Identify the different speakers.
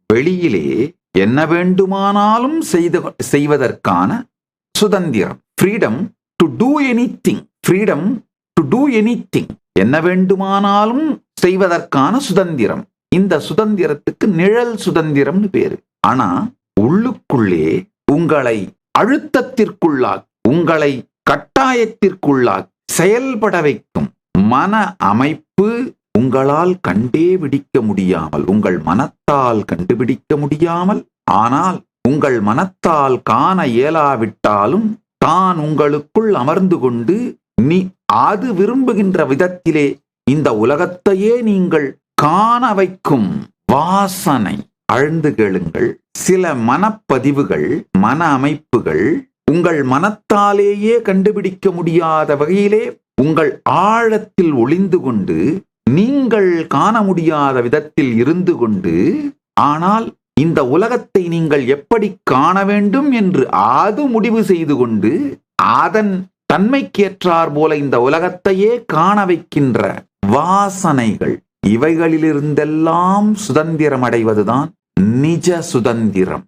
Speaker 1: வெளியிலே என்ன வேண்டுமானாலும் செய்வதற்கான சுதந்திரம். Freedom to two anything. Freedom to two anything. என்ன வேண்டுமானாலும் செய்வதற்கான சுதந்திரம். இந்த சுதந்திரத்துக்கு நிழல் சுதந்திரம்னு பேரு. ஆனா உள்ளுக்குள்ளே உங்களை அழுத்தத்திற்குள்ளாக்கி, உங்களை கட்டாயத்திற்குள்ளாக்கி செயல்பட வைக்கும் மன அமைப்பு உங்களால் கண்டே பிடிக்க முடியாமல், உங்கள் மனத்தால் கண்டுபிடிக்க முடியாமல், ஆனால் உங்கள் மனத்தால் காண இயலாவிட்டாலும் தான் உங்களுக்குள் அமர்ந்து கொண்டு அது விரும்புகின்ற விதத்திலே இந்த உலகத்தையே நீங்கள் காண வைக்கும் வாசனை. ஆழ்ந்து கேளுங்கள். சில மனப்பதிவுகள், மன அமைப்புகள் உங்கள் மனத்தாலேயே கண்டுபிடிக்க முடியாத வகையிலே உங்கள் ஆழத்தில் ஒளிந்து கொண்டு, நீங்கள் காண முடியாத விதத்தில் இருந்து கொண்டு, ஆனால் இந்த உலகத்தை நீங்கள் எப்படி காண வேண்டும் என்று அது முடிவு செய்து கொண்டு, அதன் தன்மைக்கேற்றார் போல இந்த உலகத்தையே காண வைக்கின்ற வாசனைகள். இவைகளிலிருந்தெல்லாம் சுதந்திரம் அடைவதுதான் நிஜ சுதந்திரம்.